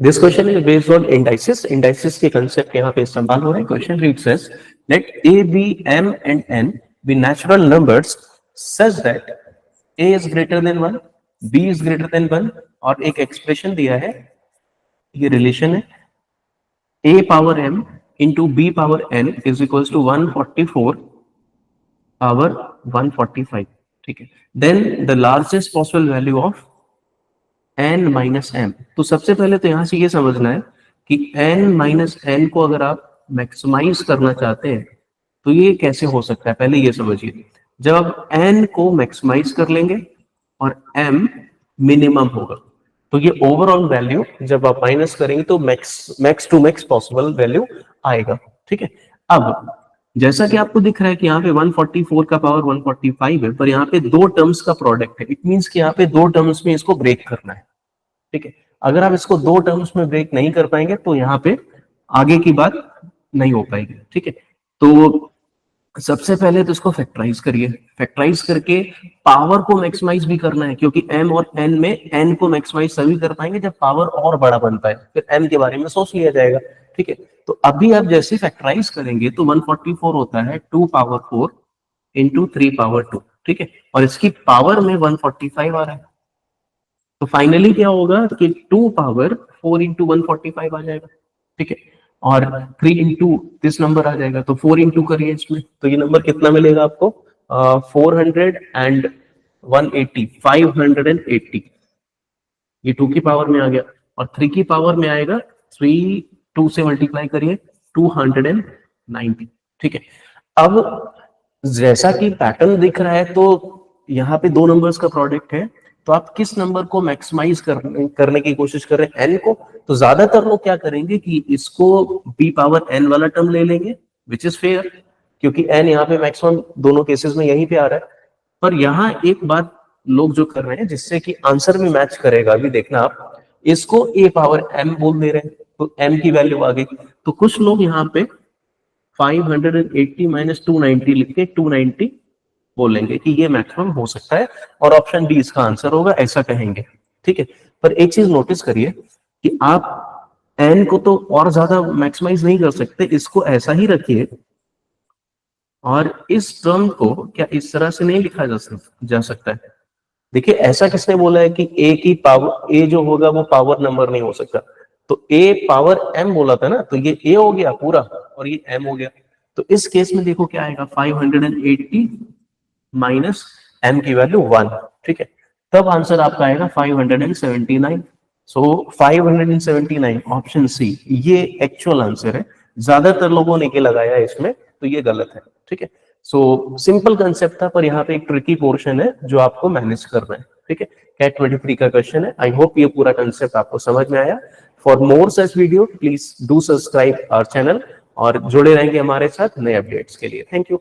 This question is based on indices. Indices के concept यहाँ पे इस्तेमाल हो रहे हैं. Question reads as let A, B, M and N be natural numbers such that A is greater than 1, B is greater than 1 और एक expression दिया है, ये relation है A power M into B power N is equals to 144 power 145. ठीक है. Then the largest possible value of n minus M. तो सबसे पहले तो यहां से ये समझना है कि n माइनस एन को अगर आप मैक्सिमाइज करना चाहते हैं तो ये कैसे हो सकता है, पहले ये समझिए. जब आप n को मैक्सिमाइज कर लेंगे और m मिनिमम होगा तो ये ओवरऑल वैल्यू जब आप माइनस करेंगे तो max to max possible value आएगा. ठीक है. अब जैसा कि आपको दिख रहा है कि यहाँ पे 144 का पावर 145 है, पर यहाँ पे दो टर्म्स का प्रोडक्ट है. इट मींस कि यहाँ पे दो टर्म्स में इसको ब्रेक करना है. ठीक है. अगर आप इसको दो टर्म्स में ब्रेक नहीं कर पाएंगे तो यहाँ पे आगे की बात नहीं हो पाएगी. ठीक है. तो सबसे पहले तो इसको फैक्टराइज करिए. फैक्टराइज करके पावर को मैक्सिमाइज भी करना है, क्योंकि m और n में n को मैक्सिमाइज तभी कर पाएंगे जब पावर और बड़ा बन पाए, फिर m के बारे में सोच लिया जाएगा. ठीक है. तो अभी आप जैसे फैक्टराइज करेंगे तो 144 होता है 2 पावर 4 इंटू 3 पावर 2. ठीक है. और इसकी पावर में 145 आ रहा है, तो फाइनली क्या होगा कि 2 पावर 4 इंटू 145 आ जाएगा. ठीक है. और 3 इंटू दिस नंबर आ जाएगा, तो 4 इंटू करिए इसमें, तो ये नंबर कितना मिलेगा आपको 400 एंड 180 580. ये 2 की पावर में आ गया और 3 की पावर में आएगा 3 2 से मल्टीप्लाई करिए 290. ठीक है. अब जैसा कि पैटर्न दिख रहा है तो यहाँ पे दो नंबर्स का प्रोडक्ट है, तो आप किस नंबर को मैक्सिमाइज करने की कोशिश कर रहे हैं, n को. तो ज्यादातर लोग क्या करेंगे कि इसको b पावर n वाला टर्म ले लेंगे, विच इज फेयर, क्योंकि n यहाँ पे मैक्सिमम दोनों केसेस में यहीं पे आ रहा है. पर यहाँ एक बात लोग जो कर रहे हैं जिससे कि आंसर भी मैच करेगा, अभी देखना आप, इसको a पावर m बोल दे रहे हैं, तो m की वैल्यू आ गई. तो कुछ लोग यहाँ पे 580 माइनस 290 लिख के 290 बोलेंगे कि ये मैक्सिमम हो सकता है और ऑप्शन डी इसका आंसर होगा, ऐसा कहेंगे. ठीक है. पर एक चीज नोटिस करिए कि आप n को तो और ज्यादा मैक्सिमाइज नहीं कर सकते, इसको ऐसा ही रखिए और इस टर्म को क्या इस तरह से नहीं लिखा जा सकता है. देखिए ऐसा किसने बोला है कि a की पावर, a जो होगा वो पावर नंबर नहीं हो सकता, तो a पावर m बोला था ना, तो ये a हो गया पूरा और ये m हो गया. तो इस केस में देखो क्या आएगा 580 माइनस m की वैल्यू 1. ठीक है. तब आंसर आपका आएगा 579. सो 579 ऑप्शन सी ये एक्चुअल आंसर है. ज्यादातर लोगों ने के लगाया है इसमें, तो ये गलत है. ठीक है. सो सिंपल कंसेप्ट था, पर यहाँ पे एक ट्रिकी पोर्शन है जो आपको मैनेज करना है. ठीक है. कैट 23 का क्वेश्चन है. आई होप ये पूरा कंसेप्ट आपको समझ में आया. For more such video please do subscribe our channel और जुड़े रहेंगे हमारे साथ नए अपडेट्स के लिए. Thank you.